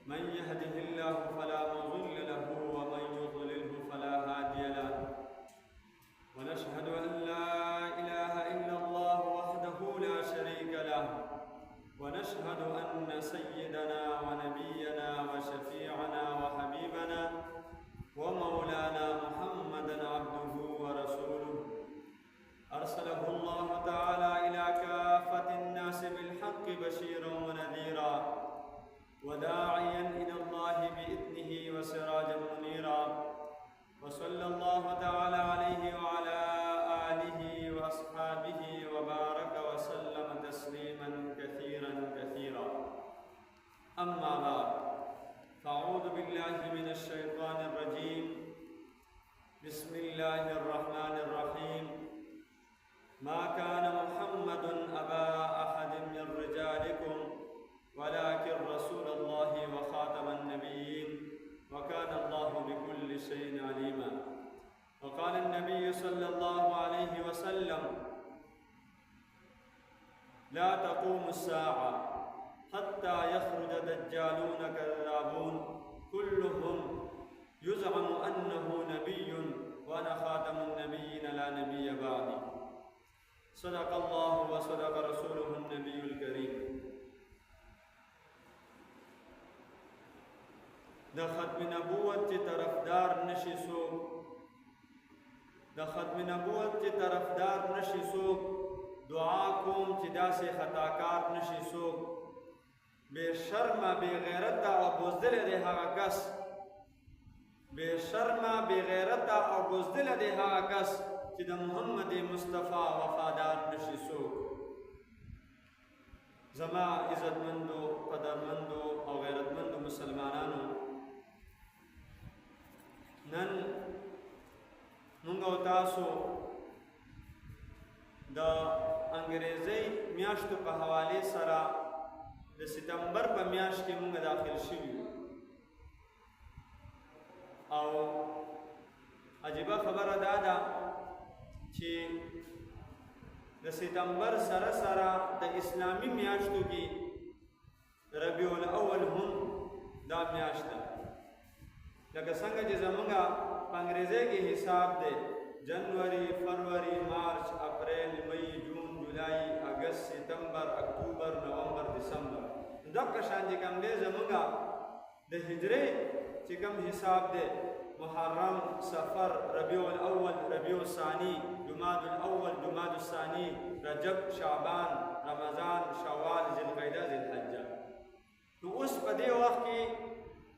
من يهده الله فلا مضل له ومن يضلله فلا هادي له ونشهد أن لا إله إلا الله وحده لا شريك له ونشهد أن سيدنا ونبينا وشفيعنا وحبيبنا ومولانا محمدا عبده ورسوله أرسله الله تعالى إلى كافة الناس بالحق بشيرا ونذيرا وداعيا إلى الله بإذنه وسراجا منيرا وصلى الله تعالى عليه وعلى آله وأصحابه وبارك وسلم تسليما كثيرا كثيرا أما بعد فأعوذ بالله من الشيطان الرجيم بسم الله الرحمن الرحيم ما كان محمد أبا أحد من رجالكم ولكن رسول الله وخاتم النبيين وكان الله بكل شيء عليما وقال النبي صلى الله عليه وسلم لا تقوم الساعة حتى يخرج دجالون كذابون كلهم يزعم أنه نبي وأنا خاتم النبيين لا نبي بعدي صدق الله وصدق رسوله النبي الكريم د ختم نبوت چې طرفدار نشي څوک د ختم نبوت چې طرفدار نشي څوک دعا کوم چې داسې خطاکار نشي څوک بے شرمه بے غیرته او بزدل دی هغه کس بے شرمه بے غیرته او بزدل دی هغه کس چې د محمد مصطفی وفادار نشي څوک زما عزتمندو قدرمندو او غیرتمندو مسلمانانو نن مونږ او تاسو د انګریزي میاشتو په حواله سره د ستمبر په میاشت کې مونږ داخل شوي او عجیبه خبره دا ده چې د ستمبر سره سره د اسلامي میاشتو کې ربیع الاول هم دا میاشت ده لکه څنګه چې زمونږ په انګریزي کې حساب دی جنوري فروری مارچ اپریل مئی جون جولائی اگست ستمبر اکتوبر نومبر دسمبر دغه شان چې کوم دی زمونږ د هجري چې کوم حساب دی محرم سفر ربیع الاول ربیع الثانی جماد الاول جماد الثانی رجب شعبان رمضان شوال ذی القعده ذی الحجه نو اوس په دې وخت کې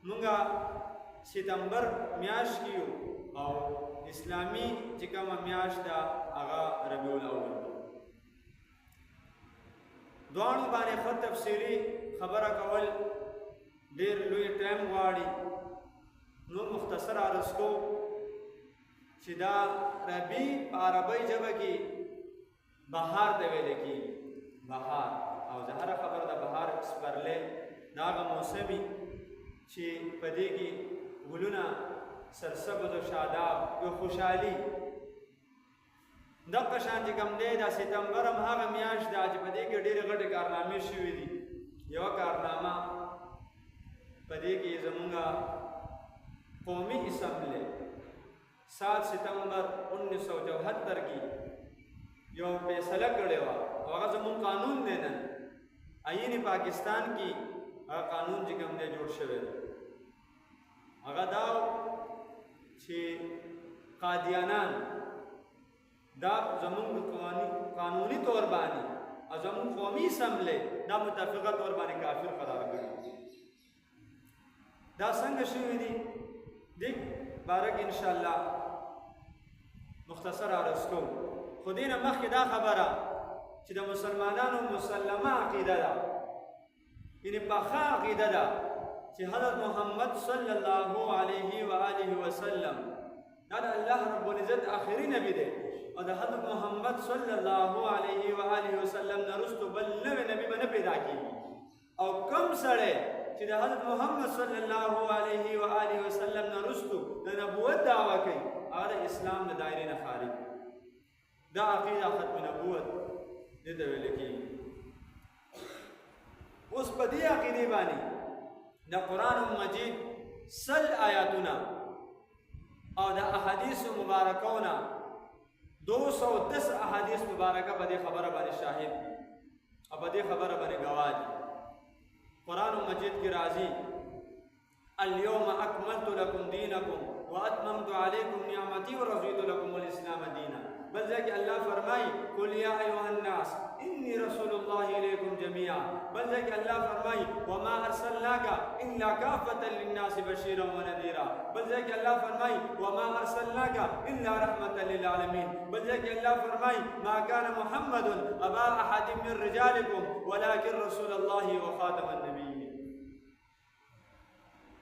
مونږ ستمبر میاشت کې او اسلامی چې کومه میاشت ده هغه ربیع الاول دوانو باندې خط تفصیلی خبره کول ډیر لوی ټایم غواړي نو مختصر عرض کو چې دا ربیع په عربی ژبه کې بهار ته ویل کېږي بهار او ظاهره خبره ده بهار سپرلی دا هغه موسمي چې په دې کې ګلونه سرسبز و شاداب یو خوشحالي دغه شان چې کوم دی دا ستمبر هم هغه میاشت ده چې په دې کې ډېرې غټې کارنامې شوي دي یوه کارنامه په دې کې زمونږ قومي اسمبلی 7 ستمبر 1974 کې یو فیصله کړې وه او هغه زمونږ قانون دی نن آئین پاکستان کې هغه قانون چې کوم دی جوړ شوی دی هغه دا چې قادیانان دا زمونږ قانوني طور باندې او زمونږ قومي اسمبلی دا متفقه طور باندې کافر قرار کړي دا څنګه شوي دي دې باره کې انشاءالله مختصر عرض کوم خو دې نه مخکې دا خبره چې د مسلمانانو مسلمه عقیده ده یعنې پخه عقیده ده چې حضرت محمد صلی الله علیه و آله وسلم دا د الله رب العزت آخري نبی دی او د حضرت محمد صلی الله علیه و آله وسلم نه وروسته بل نوی نبی به نه پیدا کېږي او کوم سړی چې د حضرت محمد صلی الله علیه و آله وسلم نه وروسته د نبوت دعوه کوي هغه د اسلام د دایرې نه خارج دا عقیده ختم نبوت دې ته ویل کېږي اوس په دې عقیدې باندې د قرآن مجید سل آیاتونه او د احادیث مبارکونه 210 احادیث مبارکه په دې خبره باندې شاهد او په دې خبره باندې گواه دي. قرآن مجید کی راضی اليوم اکملت لکم دینکم واتممت علیکم نعمتی ورضیت لکم الاسلام دینا. بل ذلك الله فرمائی قل یا ایها الناس انی رسول اللہ الیکم جميعا. بل ذلك الله فرمائی وما ارسلناک الا کافتا للناس بشیرا ونذیرا. بل ذلك الله فرمائی وما ارسلناک الا رحمتا للعالمین. بل ذلك الله فرمائی ما كان محمد ابا احد من رجالکم ولكن رسول اللہ وخاتم النبیین.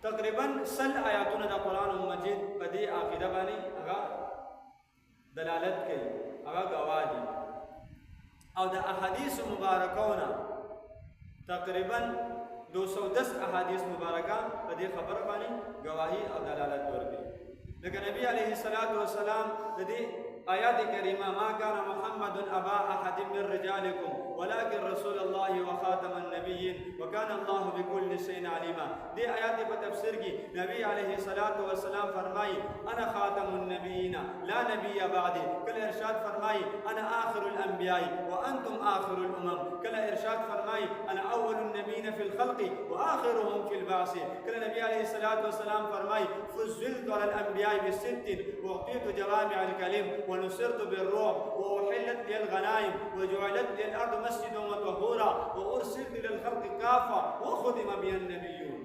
تقریبا سل آیاتونه د قرآن مجید په دې عقیده باندې هغه دلالت کوي، هغه گواه دي. او د احادیث مبارکونه تقریبا 210 احادیث مبارکه په دې خبره باندې گواهی او دلالت ورکوي. لکه نبی علیه الصلاۃ والسلام د دې آیات کریمه ما كان محمد ابا احد من رجالکم ولكن رسول الله وخاتم النبیین وكان الله بكل شيء عليما. دې آیات په تفسیر کې نبی علیه الصلاۃ والسلام فرمایي انا خاتم النبیین لا نبی بعدی. کله ارشاد فرمایي انا آخر الانبیاء وانتم آخر الامم. کله ارشاد فرمایي انا اول النبیین في الخلق واخرهم في البعث. کله نبی علیه الصلاۃ والسلام فرمایي فضلت على الانبیاء بست واعطيت جوامع الكلم ونصرت بالرعب واحلت لي الغنائم وجعلت لي الارض مسجدا وطهورا وارسلت الى الخلق كافه وخدم بي النبيون.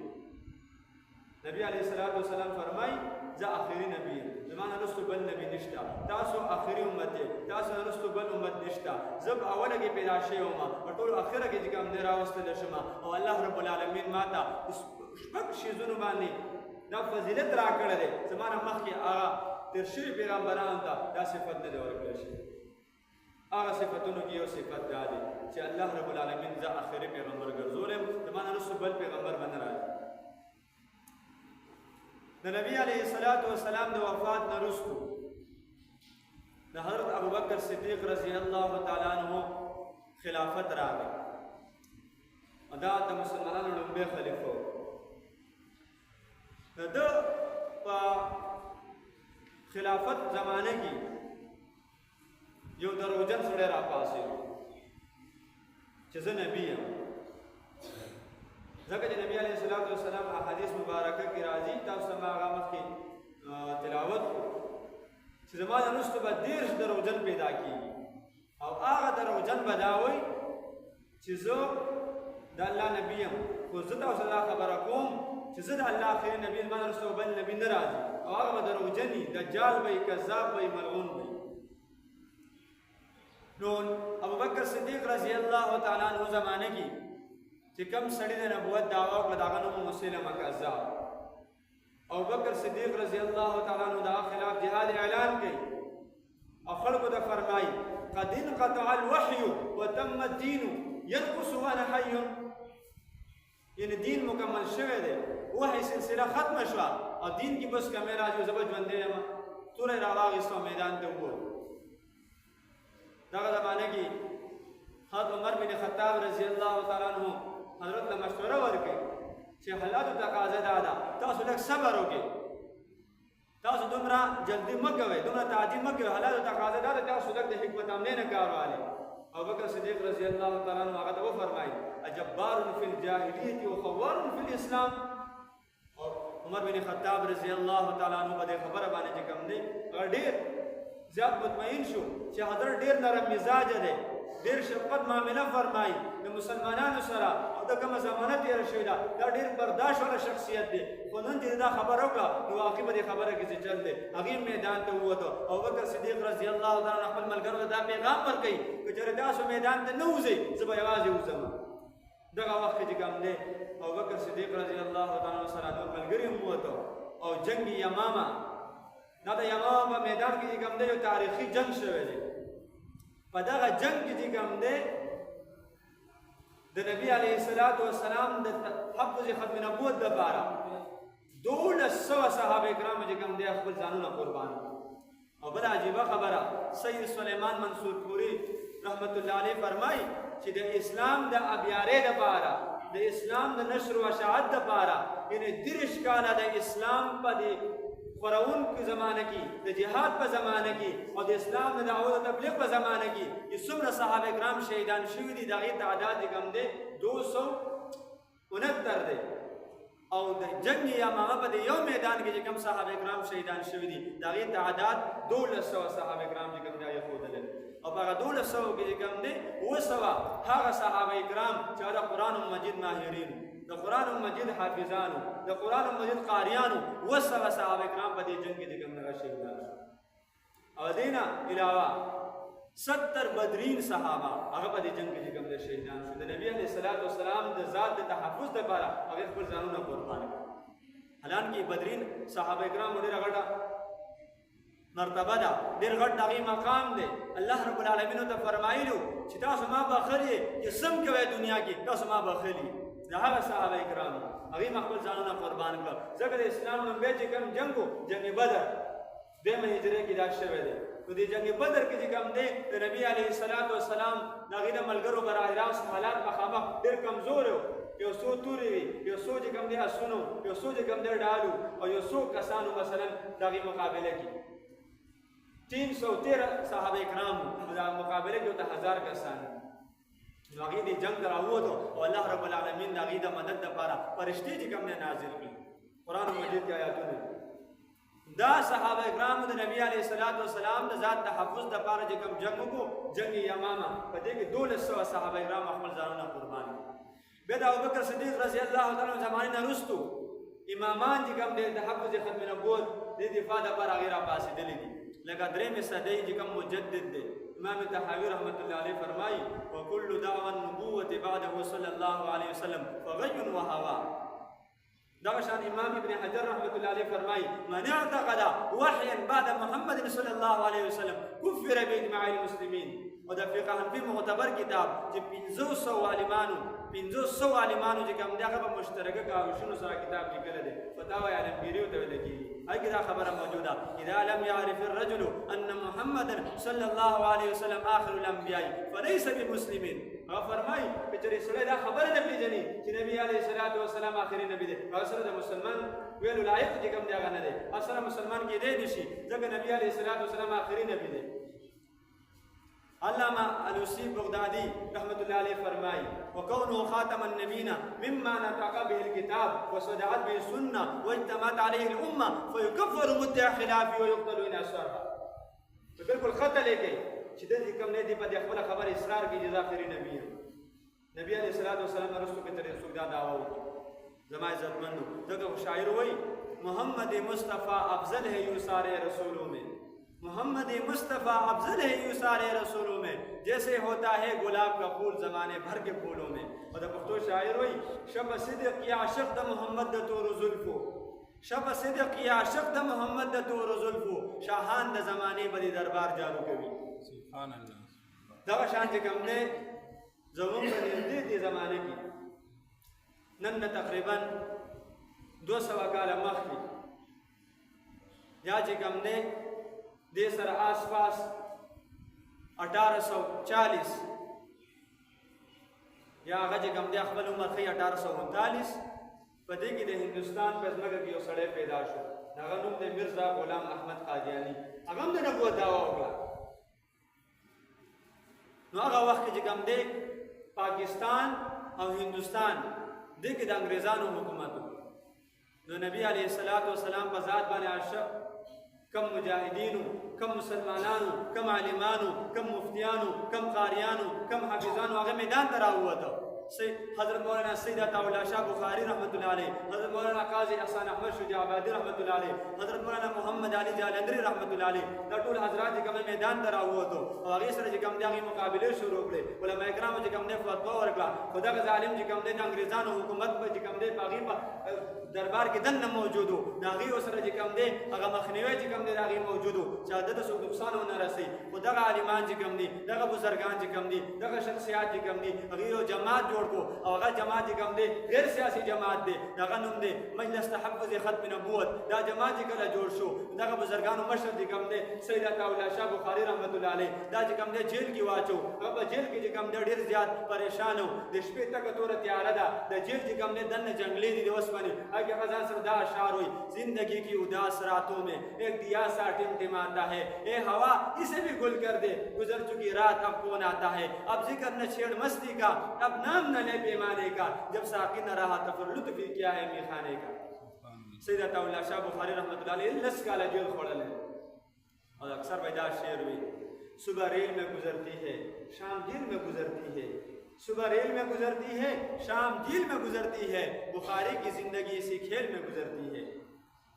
نبی علیہ الصلوۃ والسلام فرمائی ز آخری نبی زمانہ رسول بل نبی نشتا، تاسو آخری امت تاسو رسول بل امت نشتا. زب اوله کې پیدا شوم او ټول اخره کې چې کوم نه راوستل شم او الله رب العالمین ماته شپږ شیزونه باندې دا فضیلت را کړل دي. زمانہ مخکې هغه تر شوي پیغمبرانو ته دا صفت نه دی ورکړل شوی. هغه صفتونو کې یو صفت دا دی چې الله رب العالمین زه آخري پیغمبر ګرځولم، زمانه رسول بل پیغمبر به نه راځي. د نبی علیه الصلاۃ والسلام د وفات نه وروستو د حضرت ابوبکر صدیق رضی الله تعالی عنہ خلافت راغی. دا د مسلمانانو لومړی خلیفه و. د ده په خلافت زمانه کې یو دروغجن سړی راپاڅېد چې زه نبی یم. ځکه چې نبی علیه الصلاۃ والسلام احادیث مبارکه کې راځي، تاسو ته هغه مخکې تلاوت چې زما نه وروسته به 30 دروغجن پیدا کېږي او هغه دروغجن به دا وایي چې زه د الله نبی یم، خو زه تاسو ته خبره کوم چې زه د الله آخري نبی یم، زما نه وروسته بل نبی نه راځي. او هغه به دروغجن وي، دجال به وي، کذاب به وي، ملعون به وي. نو ابوبکر صدیق رضی الله تعالی عنہ زمانه کې چې کوم سړی د نبوت دعوا وکړه د هغه نوم مسلمه کذاب. ابوبکر صدیق رضی الله تعالی عنہ د هغه خلاف جهاد اعلان کړي او خلکو ته فرمایي قد انقطع الوحي وتم الدين ينقص وانا حي. یعنی دین مکمل شوی دی، وحی سلسله ختمه شوه او دین کې بس کمی راځي او زه به ژوندی یم. توره یې راواخیسته میدان ته ووت. دغه زمانه کې حضرت عمر بن خطاب رضی الله تعالی عنہ حضرت ته مشوره ورکړي چې حالاتو تقاضا دا ده تاسو لږ صبر وکړئ، تاسو دومره جلدي مه کوئ، دومره تعجیل مه کوئ. حالاتو تقاضا دا ده تاسو لږ د حکمت عملې نه کار واخلئ. ابوبکر صدیق رضی الله تعالی عنہ هغه ته وفرمایي اجبار فی الجاهلیة وخوار فی الاسلام. او عمر بن خطاب رضی الله تعالی عنہ په دې خبره باندې چې کوم دی هغه ډېر زیات مطمئن شو چې حضرت ډېر نرم مزاج دی، ډېر شفقت معامله فرمایي د مسلمانانو سره او د کومه زمانه تېره شوې ده دا ډېر برداشت والا شخصیت دی. خو نن چې دا خبره وکړه نو واقع په دې خبره کې چې چل دی هغې میدان ته ووته. ابوبکر صدیق رضی الله تعالی عنہ خپل ملګرو ته دا پیغام ورکوي که چېرې تاسو میدان ته نه وځئ زه به یوازې وځم. دغه وخت کې چې کوم دی ابوبکر صدیق رضی الله تعالی عنہ سره نور ملګري هم ووته او جنګ یمامه دا د یمامه په میدان کې چې کوم دی یو تاریخي جنګ شوی دی. په دغه جنګ کې چې کوم دی د نبی علیه الصلاۃ والسلام د تحفظ ختم نبوت دپاره 1200 صحابه کرام چې کوم دی خپل ځانونه قربان کړي. او بله عجیبه خبره سید سلیمان منصور پوری رحمت الله علیه فرمایي چې د اسلام د ابیارې دپاره د اسلام د نشر و اشاعت دپاره یعنې 30 کاله د اسلام په د خپرونکو زمانه کې د جهاد په زمانه کې او د اسلام د دعوت او تبلیغ په زمانه کې چې څومره صحابه کرام شهیدان شوي دي د هغې تعداد یې کم دی 269 دی او د جنگ یمامه په یو میدان کې چې کوم صحابه کرام شهیدان شوي دي د هغې تعداد 1200 صحابه کرام چې کوم دی هغې ښودلی او په هغه 1200 کې چې کوم دی 200 هغه صحابه کرام چې د قرآن مجید ماهرین د قرآن مجید حافظانو د قرآن مجید قاریانو 200 صحابه کرام په دې جنگ کې چې کوم هغه شهیدان او دینه علاوه 70 بدرین صحابه هغه په دې جنگ کې کوم د شهیدان شو د نبی علیه الصلاۃ والسلام د ذات د تحفظ لپاره هغه خپل ځانونه قربان کړل حالانکه بدرین صحابه کرام ډېر غټه مرتبه ده ډېر غټ دغه مقام دی الله رب العالمین ته فرمایلو چې تاسو ما بخلي چې سم کوي دنیا کې تاسو ما بخلي دا هغه صحابه کرام هغه خپل ځانونه قربان کړل ځکه د اسلام لومبه چې کوم جنگو جنگ بدر دمه هجره کې دا شوه دی نو د جنگ بدر کې چې کوم دی د نبی علیه الصلاۃ والسلام دغه د ملګرو براه راست حالات مخامخ ډېر کمزور یو څو تورې وي یو څو چې کوم دی اسونو یو څو چې کوم دی ډالو او یو څو کسانو مثلا دغه مقابله کې 313 صحابه کرام د مقابله کې 1000 کسان نو هغې د جنگ راووتو او الله رب العالمین د هغې د مدد لپاره فرشتې چې کوم دی نازل کړي قرآن مجید کې آیاتونه دا صحابه کرام د نبی علیه الصلاۃ والسلام د ذات تحفظ لپاره چې کوم جنگ وکړو جنگ یمامه په دې کې 1200 صحابه کرام خپل ځانونه قربان کړي بیا د ابوبکر صدیق رضی الله تعالی عنہ زمانې نه وروستو امامان چې کوم دی د حفظ ختم نبوت د دفاع لپاره هغې راپاڅېدلي دي لکه 3 صدۍ چې کوم مجدد دی امام طحاوي رحمت الله علیه فرمایي وکل دعوى النبوة بعده صلی الله علیه وسلم فغی وهوا دغه شان امام ابن حجر رحمت الله علیه فرمایي من اعتقد وحيا بعد محمد صلی الله علیه وسلم کفر باجماع المسلمین او د فقه حنفي معتبر کتاب چې 500 عالمانو چې کوم دی هغه په مشترکه کاوشونو سره کتاب لیکلی دی فتاوی علمگیریو ته ویل کېږي هغې دا خبره موجوده اذا لم يعرف الرجل ان محمدا صلی الله علیه وسلم آخر الانبیاء فلیس بمسلمین هغه فرمایي که چېرې سړی دا خبره نه پېژني چې نبي علیه الصلاۃ والسلام آخري نبي دی هغه سره د مسلمان ویلو لایق چې کوم دی هغه نه دی هغه سره مسلمان کېدی نه شي ځکه نبي علیه الصلاۃ والسلام آخري نبي دی علامہ الوسی بغدادی رحمت اللہ علیہ فرمائی وکونه خاتم النبیین مما نطق به الكتاب وصدعت به السنه واجتمعت عليه الامه فيكفر مدعي خلاف ويقتل ان اصرها بالکل خطا لیکي چې د دې کوم نه دی په خپل خبر اصرار کوي جزا آخري نبی نبی علیہ الصلوۃ والسلام رسول کې تر څو دا دعوا وکړه زما عزت مندو دغه شاعر وایي محمد مصطفی افضل ہے یوسار رسولوں میں محمد مصطفیٰ افضل ہے یوسار رسولوں میں جیسے ہوتا ہے گلاب کا پھول زمانے بھر کے پھولوں میں اور پختو شاعر ہوئی شب صدق یا عاشق د محمد د تور زلفو شب صدق یا عاشق د محمد د تور زلفو شاہان د زمانے بدی دربار جارو کوي سبحان الله دا شان چې کوم نه زمون په دې زمانه کې نن تقریبا 200 کال مخکې یا چې کوم نه دې سره آس پاس 1840 یا هغه چې کوم دی خپل عمر ښیي 1839 په دې کې د هندوستان په ځمکه کې یو سړی پیدا شو هغه نوم دی مرزا غلام احمد قادیاني هغه هم د نبوت دعوا وکړه نو هغه وخت کې چې کوم دی پاکستان او هندوستان دې کې د انګریزانو حکومت نو نبی علیه الصلاۃ والسلام په ذات باندې عاشق کم مجاهدینو کم مسلمانانو کم عالمانو کم مفتیانو کم قاریانو کم حافظانو هغه میدان ته راووته حضرت مولانا سید عطا الله شاه بخاری رحمت الله علیه حضرت مولانا قاضی احسان احمد شجاع آبادی رحمت الله علیه حضرت مولانا محمد علی جالندری رحمت الله علیه دا ټول حضرات چې کوم میدان ته راووته او هغې سره چې کوم دی هغې مقابلې شروع کړې علما کرامو چې کوم دی فتوا ورکړه خو دغه ظالم چې کوم دی د انګریزانو حکومت په چې کوم دی په هغې په دربار کې دننه موجود و د هغې سره چې کوم دی هغه مخنیوی چې کوم دی د هغې موجود و چې ده ته څوک نقصان ونه رسوي خو دغه عالمان چې کوم دي دغه بزرګان چې کوم دي دغه شخصیات چې کوم دي هغې یو جماعت جوړ کو او هغه جماعت کوم دی غیر سیاسي جماعت دی دغه نوم دی مجلس تحفظ ختم نبوت دا جماعت کله جوړ شو دغه بزرګانو مشر دی کوم دی سید عطاءالله شاه بخاری رحمت الله علیه دا چې کوم دی جیل کې واچو هغه په جیل کې چې کوم دی ډیر زیات پریشان و د شپې تک تور تیار ده د جیل چې کوم دی دنه جنگلی دی وسمنه هغه غزا سره دا اشعار وي زندگی کی اداس راتوں میں ایک دیا سا ٹمٹماتا ہے اے ہوا اسے بھی گل کر دے گزر چکی رات اب کون آتا ہے اب ذکر نہ چھیڑ مستی کا اب نام نہ لے پیمانے کا جب ساقی نہ رہا تو پھر لطف کیا ہے میخانے کا سید عطاءاللہ شاہ بخاری رحمۃ اللہ علیہ 10 کاله جیل خوڑل ہے اور اکثر وجہ شعر ہوئی صبح ریل میں گزرتی ہے شام جیل میں گزرتی ہے صبح ریل میں گزرتی ہے شام جیل میں گزرتی ہے بخاری کی زندگی اسی کھیل میں گزرتی ہے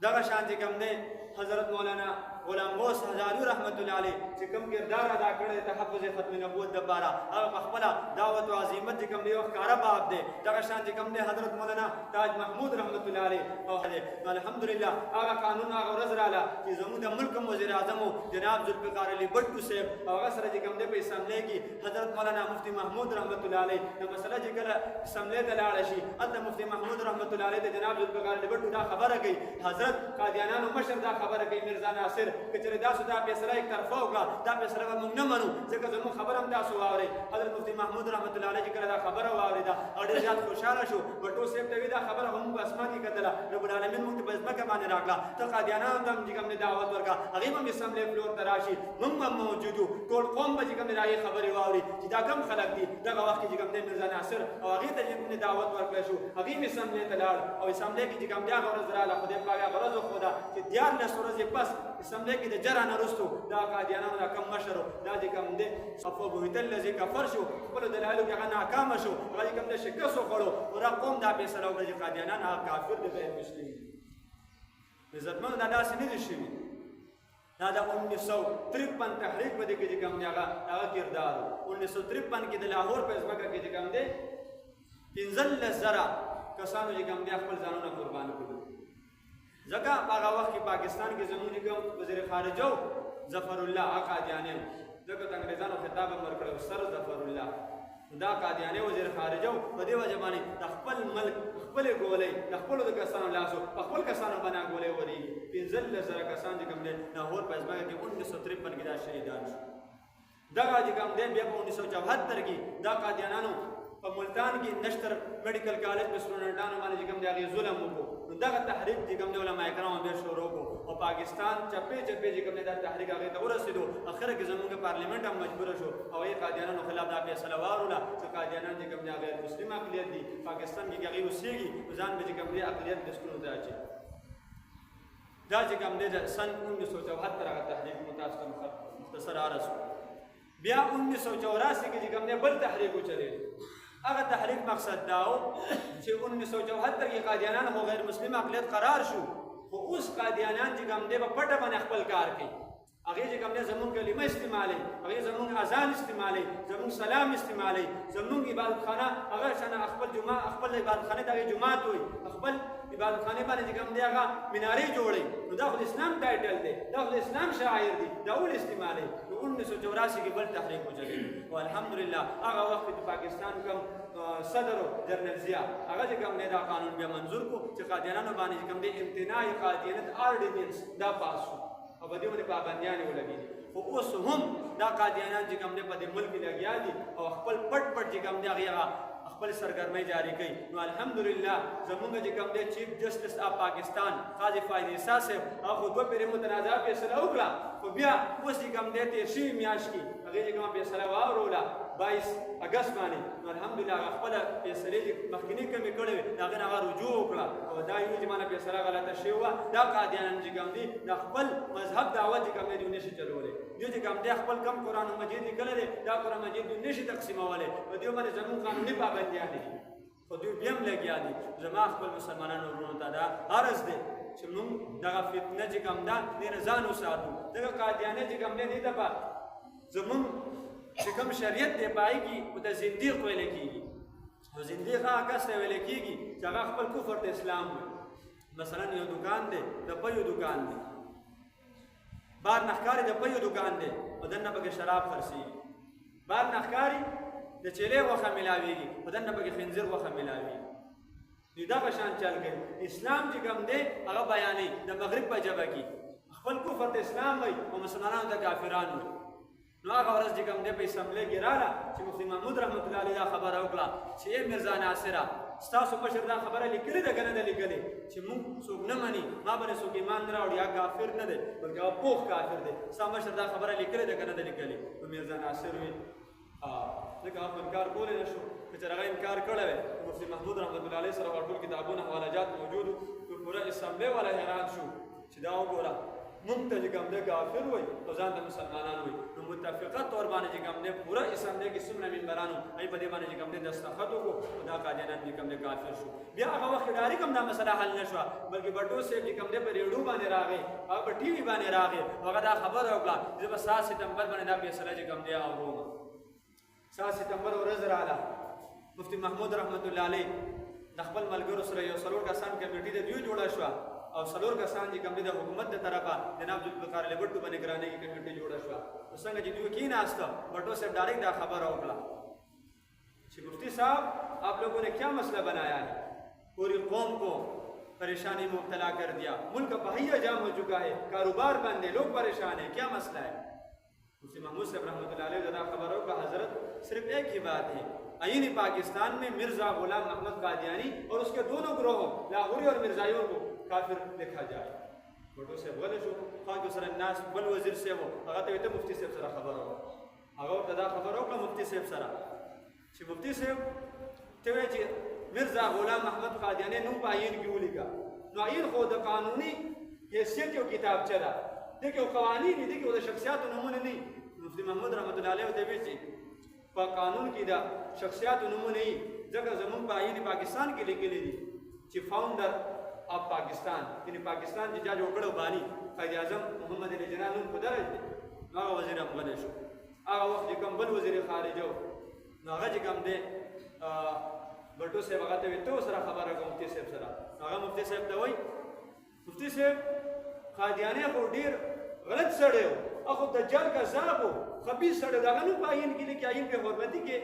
دغه شان چې کوم دی حضرت مولانا غلام غوث هزاري رحمت الله علیه چې کوم کردار ادا کړی تحفظ ختم نبوت دپاره هغه په خپله دعوت و عظیمت چې کوم دی یو ښکاره باب دی دغه شان چې کوم دی حضرت مولانا تاج محمود رحمت الله علیه او الحمدلله هغه قانون هغه ورځ راله چې زموږ د ملک وزیر اعظم جناب ذوالفقار علي بټو صاحب او هغه سره چې کوم دی په اسمبلی کې حضرت مولانا مفتی محمود رحمت الله علیه د مسله چې کله اسمبلی ته لاړه شي هلته مفتی محمود رحمت الله علیه د جناب ذوالفقار علي بټو دا خبره کوي حضرت قادیانانو مشر دا خبره کوي مرزا ناصر کچره تاسو دا فیصله یک طرفه وکړه دا فیصله به موږ نه منو ځکه زموږ خبره هم تاسو واورئ حضرت مفتی محمود رحمت الله علیه چې کله دا خبره واورېده او ډېر زیات خوشحاله شو بټو صاحب ته وی دا خبره هم په اسمان کې کتله رب العالمین موږ ته په ځمکه باندې راکړه ته قادیانانو ته هم چې کوم دی دعوت ورکړه هغې به هم اسمبلی فلور ته راشي موږ به موجود یو ټول قوم به چې کوم دی د هغې خبرې واوري چې دا کوم خلک دي دغه وخت کې چې کوم دی مرزا ناصر او هغې ته چې کوم دی دعوت ورکړی شو هغې هم اسمبلی ته لاړ او اسمبلی کې چې کوم دی هغه ورځ راغله خدای پاک هغه ورځ وښوده چې 14 ورځې پس اسمبلی کې د جره نه وروستو دا قادیانانو دا کم مشر دا چې کوم دی افبهت الذي کفر شو خپلو دلایلو کې هغه ناکامه شو هغه چې کوم دی شکست وخوړو او دا قوم دا فیصله وکړه چې قادیانان هغه کافر دي غیر مسلم عزتمنو دا داسې نه دي شوي دا د 1953 تحریک په دې کې چې کوم دی هغه کردار 1953 کې د لاهور په ځمکه کې چې کوم دی 15,000 کسانو چې کوم دی خپل ځانونه قربان کړي ځکه په هغه وخت کې پاکستان کې زموږ کوم وزیر خارجه ظفر الله قادیانی ځکه د انګریزانو خطاب هم ورکړی سر ظفر الله دا قادیانی وزیر خارجه په دې وجه باندې د خپل ملک خپلې ګولۍ د خپلو د کسانو لاسو په خپل کسانو باندې ګولۍ ورېږي 15,000 کسان چې کوم دی لاهور په ځمکه کې 1953 کې دا شهیدان شو دغه چې کوم دی بیا په 1974 کې دا قادیانانو په ملتان کې نشتر میډیکل کالج په سټوډنټانو باندې چې کوم دی هغې ظلم وکړو نو دغه تحریک چې کوم دی علما کرامو بیا شروع کړو او پاکستان چپې چپې چې کوم دی دا تحریک هغې ته ورسېدو اخره کې زموږ پارلیمنټ هم مجبوره شو او هغې قادیانانو خلاف دا فیصله واوروله چې قادیانان چې کوم دی غیر مسلم اقلیت دي پاکستان کې هغې اوسېږي ځان به چې کوم دی اقلیت لسټونو ته اچي دا چې کوم دی د سن 1974 هغه تحریک مو تاسو ته مختصر عرض بیا 1984 کې چې کوم دی بل تحریک وچلېدو هغه تحریک مقصد دا و چې 1974 کې قادیانان خو غیر مسلم اقلیت قرار شو خو اوس قادیانان چې کوم دی په پټه باندې خپل کار کوي هغې چې کوم دی زمونږ کلمه استعمالوي هغې زمونږ اذان استعمالوي زمونږ سلام استعمالوي زمونږ عبادتخانه هغه شانه خپل عبادتخانې ته هغې جومات وایي خپل عبادتخانې باندې چې کوم دی هغه منارې جوړوي نو دا خو د اسلام ټایټل دی دا خو د اسلام شاعر دی دا ول استعمالوي نو 1984 کې بل تحریک وچلېد او الحمدلله هغه وخت د پاکستان کوم صدر جنرال ضیا هغه چې کوم دی دا قانون بیا منظور کړو چې قادیانانو باندې چې کوم دی امتناعي قادیانت آرډیننس دا پاس شو او په دې باندې پابندیانې ولګېدې خو اوس هم دا قادیانان چې کوم دی په دې ملک کې لګیا دي او خپل پټ چې کوم دی هغې خپل سرګرمۍ جاری کوي نو الحمدلله زمونږ چې کوم دی چیف جسټس آف پاکستان قاضي فایز عیسی صاحب هغه خو 2 پیرې متنازعه فیصله وکړه خو بیا اوس چې کوم دی 13 میاشت کې هغې چې کومه فیصله واوروله 22 اګست باندې نو الحمدلله هغه خپله فیصلې چې مخکینۍ کمې کړې وې د هغې نه هغه رجوع وکړه او دا یو چې مانه فیصله غلطه شوې وه دا قادیانان چې کوم دي د خپل مذهب دعوت چې کوم دی دوی نشي چلولی دوی چې کوم دی خپل کم قرآن مجید لیکلی دی دا قرآن مجید دوی نشي تقسیمولی په دې باندې زموږ قانوني پابندیان دي خو دوی بیا هم لګیا دي زما خپل مسلمانانو وروڼو ته دا عرض دی چې موږ دغه فتنه چې کوم ده دې نه ځان وساتو دغه قادیانۍ چې کوم دی دې ته به زموږ چې کوم شریعت دی په هغې کې ورته زندیق ویلی کېږي او زندیق هغه کس ته ویلی کېږي چې هغه خپل کفر ته اسلام وایي مثلا یو دکان دی د پیو دکان دی بار نه ښکاري د پیو دکان دی او دننه پکې شراب خرڅېږي بار نه ښکاري د چیلې غوښه ملاویږي په دننه پکې خنزیر غوښه ملاویږي. نو دغه شان چل کوي. اسلام چې کوم دی هغه بیانوي د مغرب په ژبه کې خپل کفر ته اسلام وایي او مسلمانانو ته کافران وایي. نو هغه ورځ چې کوم دی په اسمبلۍ کې راغله چې مفتي محمود رحمت الله علیه دا خبره وکړه چې ای میرزا ناصره ستاسو مشر دا خبره لیکلې ده که نه ده لیکلې چې موږ څوک نه مني ما باندې څوک ایمان نه راوړي یا کافر نه دی بلکې هغه پوخ کافر دی ستا مشر دا خبره لیکلې ده که نه ده لیکلې. نو میرزا ناصر وي ځکه هغه انکار کولی نه شو که چېرې هغه انکار کړی وی مفتي محمود رحمت الله علیه سره ټول کتابونه حوالجات موجود وو پوره اسمبلۍ والا حیران شو چې دا وګوره موږ ته چې کوم دی کافر وایي او ځان ته مسلمانان وایي. نو متفقه طور باندې چې کوم دی پوره اسمبلۍ کې څومره ممبران وو هغوی په دې باندې چې کوم دی دستخط وکړو او دا قادیانیان چې کوم دی کافر شو. بیا هغه وخت کې ډایرکټ هم دا مسله حل نه شوه بلکې بټو صاحب چې کوم دی په ریډیو باندې راغی هغه په ټي وي باندې راغی هغه دا خبره وکړه زه به 7 سپتمبر باندې دا فیصله چې کوم دی اورم. 7 سپتمبر ورځ راغله مفتي محمود رحمت الله علیه د خپل ملګرو سره یو 4 کسان کمیټې د دوی جوړه شوه او 4 کسان چې کوم دی د حکومت د طرفه جناب ذوالفقار علی بټو په نگرانۍ کې کمیټه جوړه شوه. نو څنګه چې دوی کېناسته بټو صاحب ډایرکټ دا خبره وکړه چې مفتی صاحب آپ لوگوں نے کیا مسئلہ بنایا ہے پوری قوم کو پریشانی میں مبتلا کر دیا ملک بہیا جام ہو چکا ہے کاروبار بند ہے لوگ پریشان ہیں کیا مسئلہ ہے. مفتی محمود صاحب رحمۃ اللہ علیہ دا خبروں کا حضرت صرف ایک ہی بات ہے آئین پاکستان میں مرزا غلام محمد قادیانی اور اس کے دونوں گروہوں لاہوری اور مرزائیوں کو کافر لکھا جائے. بٹو صاحب غلی شو خان کو سره الناس بل وزیر صاحب هغه ته ته مفتی صاحب سره خبر ورو هغه ته دا خبر ورو مفتی صاحب سره چې مفتی صاحب ته وایي چې مرزا غلام محمد قادیانی نوم په آئین کې ولیکا نو آئین خو د قانوني حیثیت یو کتابچه ده دغه قوانین دي دغه د شخصیت نمونه نه. مفتی محمود رحمت الله علیه ته وایي چې په قانون کې دا شخصیت نمونه نه ځکه زمون په آئین پاکستان کې لیکلي دي چې فاؤنڈر آف پاکستان یعنی پاکستان چې جا جوړ کړو بانی قائد اعظم محمد علی جناح نوم په درج دی. هغه وزیر افغان شو هغه وخت چې کوم بل وزیر خارجه و نو هغه چې کوم دی بټو صاحب هغه ته وایي ته سره خبره کوم مفتي صاحب سره هغه مفتي صاحب ته وایي مفتي صاحب قادیانی خو ډېر غلط سړی و هغه دجال کذاب و خبیث سړی دغه نوم په آئین کې لیکي آئین په حرمتي کې.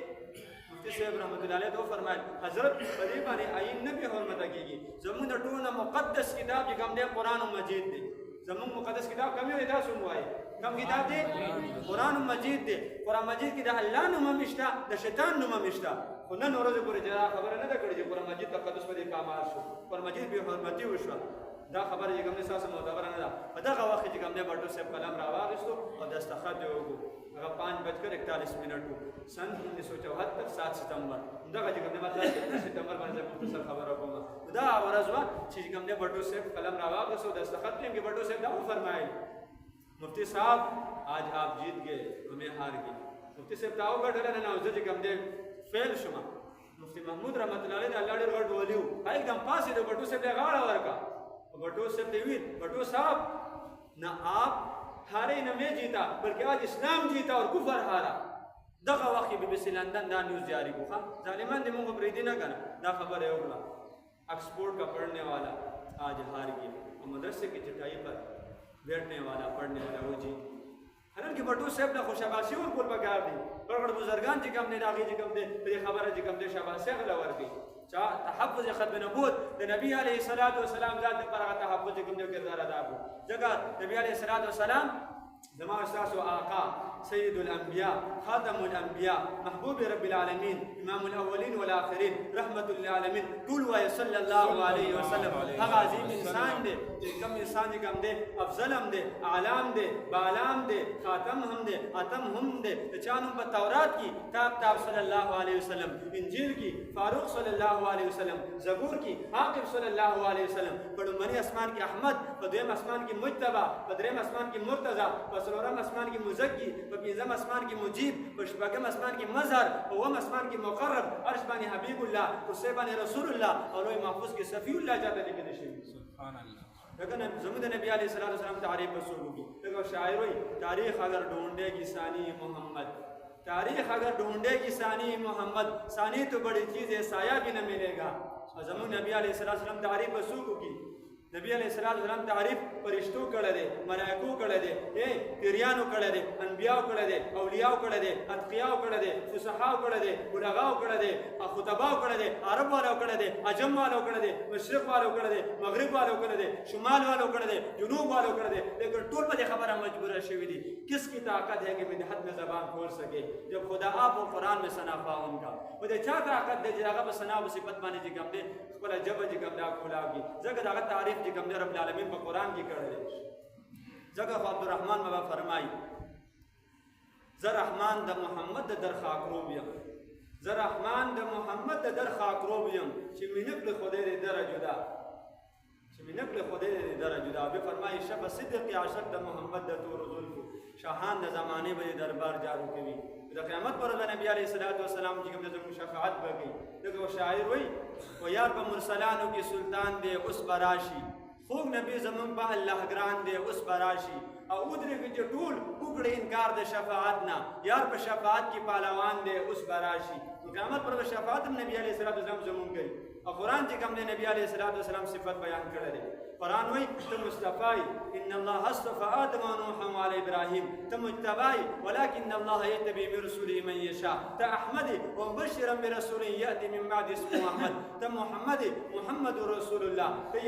مفتی صاحب رحمت الله علیه ته فرمایل حضرت په دې باندې آئین نه به حرمته کېږي زموږ د ټولو مقدس کتاب چې کوم دی قرآن مجید دی زموږ مقدس کتاب کوم دی تاسو مو وایي کوم کتاب دی قرآن مجید دی. قرآن مجید کې د الله نوم هم شته د شیطان نوم هم شته خو نن ورځې پورې جلا خبره نه ده کړې چې قرآن مجید تقدس په دې کامل شو قرآن مجید به حرمتي وشوه دا خبره چې کوم دی ساسو معتبره نه ده. په دغه وخت چې کوم دی بټو صاحب قلم راواخیستو او دستخط یې وکړو هغه 5:41 سن 1974 7 ستمبر دغه چې کوم دی مطلب 7 ستمبر باندې مختصر خبره کوم دا ورځ وا چې کوم دی بټو صاحب قلم راواخیستو دستخط یې کې بټو صاحب دا فرمایي مفتی صاحب آج آپ जीत गए हमें हार गए. مفتی صاحب تاو ګټل نه نو چې کوم دی فیل شوم. مفتی محمود رحمت الله علیه الله ډېر غټ ولیو एकदम پاسې د بټو صاحب غاړه ورکا بٹو صاحب نے وی بٹو صاحب نہ آپ ہارے نہ میں جیتا بلکہ آج اسلام جیتا اور کفر ہارا. دغه وخت بی بی سی لندن دا نیوز جاری کو ظالمان دے مونږ بریدي نه کنا دا خبر ہے وکړه ایکسپورٹ کا پڑھنے والا آج ہار گیا اور مدرسے کی چٹائی پر بیٹھنے والا پڑھنے والا وہ جی حالانکہ بٹو صاحب نے خوشاباسی اور کول پکار دی بڑے بزرگان چې کوم نه راغی چې کوم دې خبره چې کوم دې شاباسي غلا ورکی تحفظ ختم نبوت د نبی علیه الصلاۃ والسلام ذات پر تحفظ کوم دې کردار ادا کو جگہ نبی علیه الصلاۃ والسلام زمان استاذ آقا سید الانبیاء خاتم الانبیاء محبوب رب العالمین امام الاولین والآخرین رحمت للعالمین طول وای صلی الله علیه وسلم هغه عظیم انسان دی کم انسان کم دی افضل هم دی اعلام دی بالام دی خاتم هم دی اتم هم دی چانو په تورات کی تاب صلی الله علیه وسلم انجیل کی فاروق صلی الله علیه وسلم زبور کی عاقب صلی الله علیه وسلم په منی اسمان کی احمد په دویم اسمان کی مجتبی په دریم اسمان کی مرتضی په څلورم اسمان کی مزکی په پنځم اسمان کی مجیب په شپږم اسمان کی مظهر په اووم اسمان کی مقرب عرش باندې حبیب الله کرسی باندې رسول الله او لوی محفوظ کی صفی الله جاته لیکل شوی سبحان الله. لیکن زمود نبی علیہ الصلوۃ والسلام تعریف رسول کی دیکھو شاعر ہوئی تاریخ اگر ڈھونڈے گی ثانی محمد تاریخ اگر ڈھونڈے گی ثانی محمد ثانی تو بڑی چیز ہے سایہ بھی نہ ملے گا. اور زمود نبی علیہ الصلوۃ والسلام تعریف رسول کی نبی علیہ السلام تعریف فرشتو کړی دی، ملائکو کړی دی، پیریانو کړی دی، انبیاو کړی دی، اولیاو کړی دی، اتقیاو کړی دی، فصحاو کړی دی، بلغاو کړی دی، خطباو کړی دی، عرب والو کړی دی، عجم والو کړی دی، مشرق والو کړی دی، مغرب والو کړی دی، شمال والو کړی دی، جنوب والو کړی دی، لیکن ټول په دې خبره مجبور شوي دي. کس کی طاقت ہے کہ میں حد میں زبان کھول سکے جب خدا آپ و قرآن میں ثنا پاؤں گا. وہ دے چا طاقت دے جگہ په ثنا او صفت باندې چې کوم دې خپل جبه چې کوم دا کولاږي زګه دا تعریف چې کوم دې رب العالمین په قرآن کې کړی. زګه عبدالرحمن بابا فرمایي زه رحمان د محمد د در خاکروب یم، زه رحمان د محمد د در خاکروب یم چې مینک له خدای دې در جدا، چې مینک له خدای دې در جدا. به فرمایي شب صدق عاشق د محمد د تور زلفو شاهان د زمانه به دربار جارو کوي. د قیامت پر ورځ نبی علیه السلام چې کوم زموږ شفاعت وکړي. دغه شاعر وایي و یار په مرسلانو کې سلطان دی اوس براشي، خوږ نبی زمون په الله ګران دی اوس براشي، او ودرېږي چې ټول وکړي انکار د شفاعت نه، یار په شفاعت کې پهلوان دی اوس براشي. نو قیامت پر ورځ شفاعت نبی علیه السلام زمون کوي. او قرآن چې کوم دی نبی علیه السلام صفت بیان کړی دی. قرآن وایي ته مصطفی ان الله اصطفى آدم ونوحا وآل ابراهیم، ته مجتبی ولكن الله یجتبی من رسوله من یشاء، ته احمد ومبشرا برسول یأتی من بعد اسمه احمد، ته محمد رسول الله، ته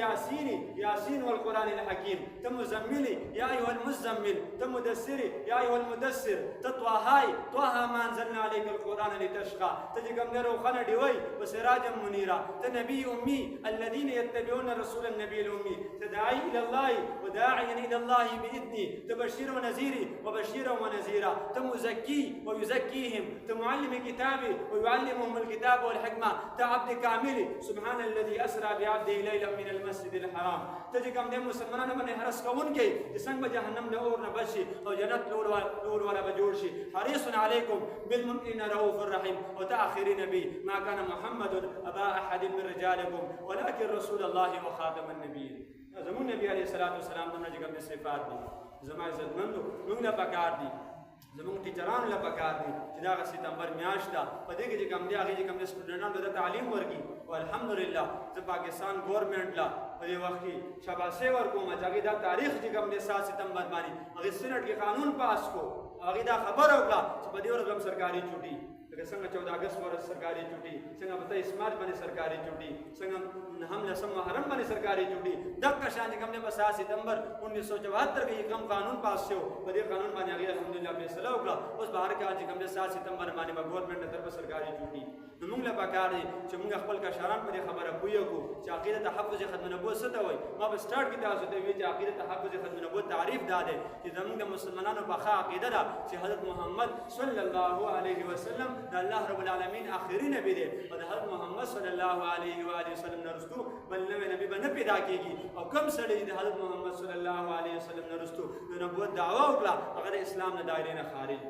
یاسین والقرآن الحکیم، ته مزمل یا ایها المزمل، ته مدثر یا ایها المدثر، ته طه ما انزلنا عليك القرآن لتشقى، ته چې کوم دی روښانه ډیوی وسراجا منیرا، ته نبی امی الذین یتبعون الرسول النبی الامي، تدعي الى الله وداعيا الى الله باذنه، تبشر ونذير وبشيرا ونذيرا، تمزكي ويزكيهم، تمعلم كتابه ويعلمهم الكتاب والحكمه، تعبد كامل سبحان الذي اسرى بعبده ليلا من المسجد الحرام. تجي کوم د مسلمانانو باندې هرڅ کوونکی چې څنګه جهنم له اور نه بچي او جنت لور والا به جوړ شي. حريص عليكم بالمؤمنين رؤوف رحيم. او تاخري نبي ما كان محمد ابا احد من رجالكم ولكن رسول الله وخاتم النبيين. زمون نبی علیہ السلام دمنا چې کوم صفات دي زما عزتمندو موږ له پکار دي، زموږ ټیچرانو له پکار دي چې دا ستمبر میاشت ده په دې کې چې کوم دی هغه چې کوم سټوډنټانو ته تعلیم ورکړي. او الحمدلله زه پاکستان ګورنمنت لا په دې وخت کې شاباسي ورکوم چې هغه دا تاریخ چې کوم دی 7 ستمبر باندې هغه سېنات کې قانون پاس کو، هغه دا خبر وکړه چې په دې ورځ هم سرکاري چوټي، لکه څنګه 14 اگست ورځ سرکاري چوټي، څنګه په 23 مارچ باندې سرکاري چوټي، څنګه هم لسم محرم باندې سرکاري چوټي، دغه شان چې کوم دی په 7 ستمبر 1974 کې کوم قانون پاس شو، په دې قانون باندې هغه الحمدلله فیصله وکړه. اوس بهر کې چې کوم دی 7 ستمبر باندې ګورنمنت طرف سرکاري چوټي. نو موږ له پکار دي چې موږ خپل کشران په دې خبره پوهیږو چې عقیده تحفظ ختم نبوت څه ته وایي. ما په سٹارټ کې تاسو ته وی چې عقیده تحفظ ختم نبوت تعریف داده چې زموږ د مسلمانانو په ښه عقیده ده چې حضرت محمد صلی الله علیه وسلم د الله رب العالمین آخري نبی دی، او د حضرت محمد صلی الله علیه و آله وسلم نه رستو بل نوې نبی به نه پیدا کیږي. او کم سړی د حضرت محمد صلی الله علیه وسلم نه رستو د نبوت دعوا وکړه هغه د اسلام نه دایره نه خارج